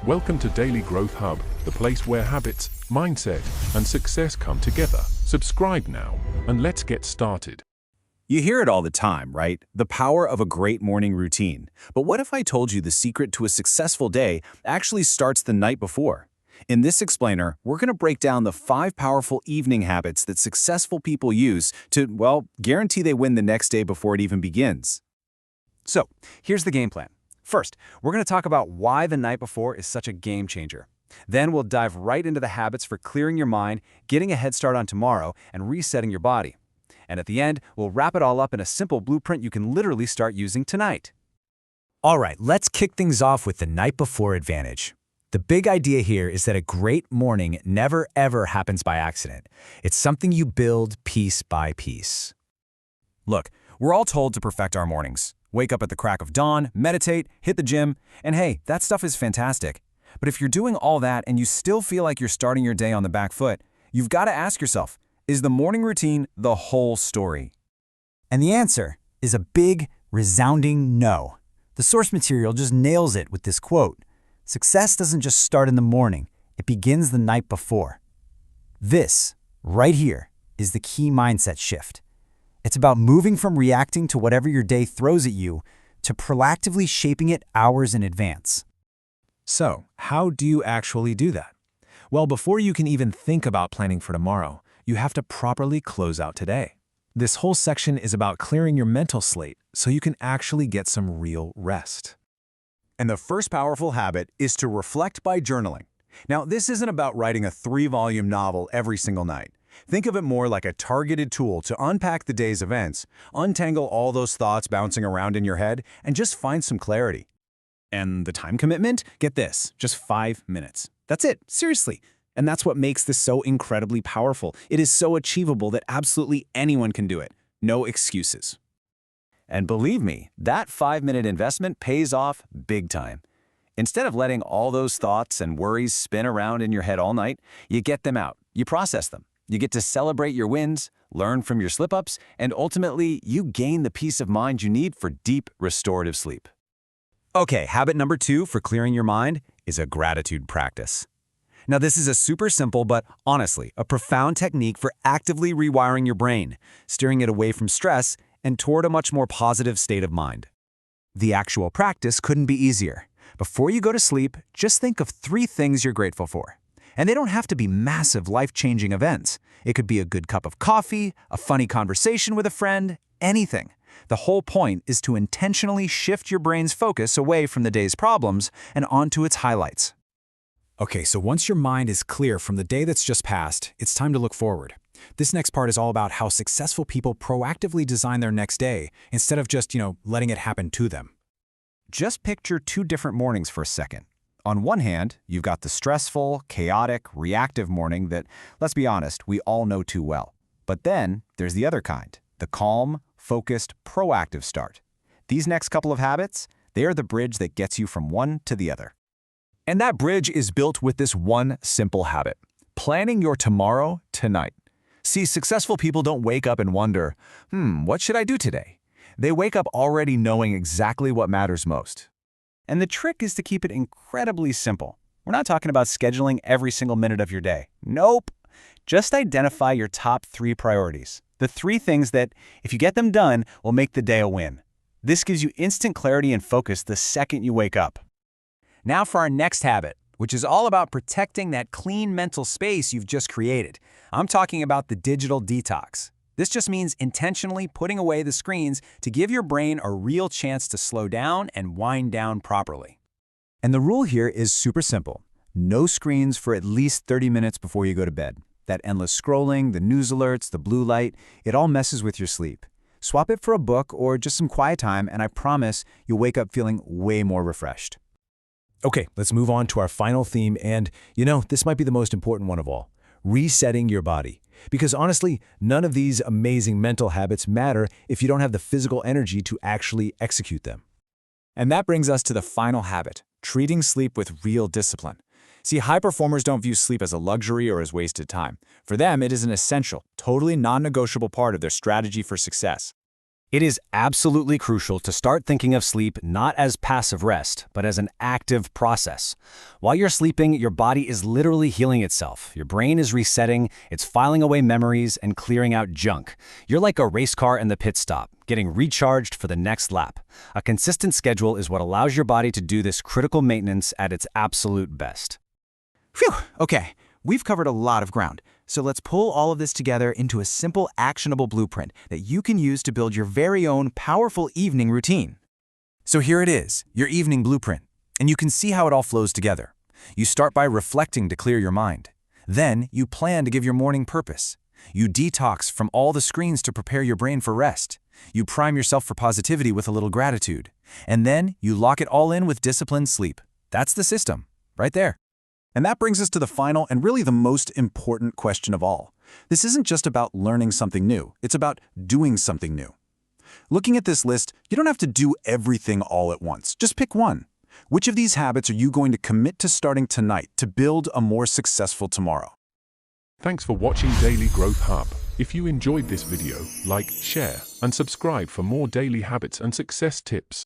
Welcome to Daily Growth Hub, the place where habits, mindset, and success come together. Subscribe now, and let's get started. You hear it all the time, right? The power of a great morning routine. But what if I told you the secret to a successful day actually starts the night before? In this explainer, we're going to break down the 5 powerful evening habits that successful people use to, well, guarantee they win the next day before it even begins. So, here's the game plan. First, we're going to talk about why the night before is such a game changer. Then we'll dive right into the habits for clearing your mind, getting a head start on tomorrow, and resetting your body. And at the end, we'll wrap it all up in a simple blueprint you can literally start using tonight. All right, let's kick things off with the night before advantage. The big idea here is that a great morning never ever happens by accident. It's something you build piece by piece. Look, we're all told to perfect our mornings. Wake up at the crack of dawn, meditate, hit the gym, and hey, that stuff is fantastic. But if you're doing all that and you still feel like you're starting your day on the back foot, you've got to ask yourself, is the morning routine the whole story? And the answer is a big, resounding no. The source material just nails it with this quote: "Success doesn't just start in the morning, it begins the night before." This, right here, is the key mindset shift. It's about moving from reacting to whatever your day throws at you to proactively shaping it hours in advance. So, how do you actually do that? Well, before you can even think about planning for tomorrow, you have to properly close out today. This whole section is about clearing your mental slate so you can actually get some real rest. And the first powerful habit is to reflect by journaling. Now, this isn't about writing a 3-volume novel every single night. Think of it more like a targeted tool to unpack the day's events, untangle all those thoughts bouncing around in your head, and just find some clarity. And the time commitment? Get this, just 5 minutes. That's it, seriously. And that's what makes this so incredibly powerful. It is so achievable that absolutely anyone can do it. No excuses. And believe me, that 5-minute investment pays off big time. Instead of letting all those thoughts and worries spin around in your head all night, you get them out, you process them. You get to celebrate your wins, learn from your slip-ups, and ultimately, you gain the peace of mind you need for deep, restorative sleep. Okay, habit number 2 for clearing your mind is a gratitude practice. Now, this is a super simple but, honestly, a profound technique for actively rewiring your brain, steering it away from stress and toward a much more positive state of mind. The actual practice couldn't be easier. Before you go to sleep, just think of 3 things you're grateful for. And they don't have to be massive, life-changing events. It could be a good cup of coffee, a funny conversation with a friend, anything. The whole point is to intentionally shift your brain's focus away from the day's problems and onto its highlights. Okay, so once your mind is clear from the day that's just passed, it's time to look forward. This next part is all about how successful people proactively design their next day instead of just, letting it happen to them. Just picture 2 different mornings for a second. On one hand, you've got the stressful, chaotic, reactive morning that, let's be honest, we all know too well. But then there's the other kind, the calm, focused, proactive start. These next couple of habits, they are the bridge that gets you from one to the other. And that bridge is built with this one simple habit: planning your tomorrow tonight. See, successful people don't wake up and wonder, what should I do today? They wake up already knowing exactly what matters most. And the trick is to keep it incredibly simple. We're not talking about scheduling every single minute of your day. Nope. Just identify your top 3 priorities. The 3 things that, if you get them done, will make the day a win. This gives you instant clarity and focus the second you wake up. Now for our next habit, which is all about protecting that clean mental space you've just created. I'm talking about the digital detox. This just means intentionally putting away the screens to give your brain a real chance to slow down and wind down properly. And the rule here is super simple. No screens for at least 30 minutes before you go to bed. That endless scrolling, the news alerts, the blue light, it all messes with your sleep. Swap it for a book or just some quiet time, and I promise you'll wake up feeling way more refreshed. Okay, let's move on to our final theme, and this might be the most important one of all: resetting your body. Because honestly, none of these amazing mental habits matter if you don't have the physical energy to actually execute them. And that brings us to the final habit, treating sleep with real discipline. See, high performers don't view sleep as a luxury or as wasted time. For them, it is an essential, totally non-negotiable part of their strategy for success. It is absolutely crucial to start thinking of sleep not as passive rest, but as an active process. While you're sleeping, your body is literally healing itself. Your brain is resetting, it's filing away memories and clearing out junk. You're like a race car in the pit stop, getting recharged for the next lap. A consistent schedule is what allows your body to do this critical maintenance at its absolute best. Phew, okay, we've covered a lot of ground. So let's pull all of this together into a simple, actionable blueprint that you can use to build your very own powerful evening routine. So here it is, your evening blueprint. And you can see how it all flows together. You start by reflecting to clear your mind. Then you plan to give your morning purpose. You detox from all the screens to prepare your brain for rest. You prime yourself for positivity with a little gratitude. And then you lock it all in with disciplined sleep. That's the system, right there. And that brings us to the final and really the most important question of all. This isn't just about learning something new, it's about doing something new. Looking at this list, you don't have to do everything all at once. Just pick one. Which of these habits are you going to commit to starting tonight to build a more successful tomorrow? Thanks for watching Daily Growth Hub. If you enjoyed this video, like, share, and subscribe for more daily habits and success tips.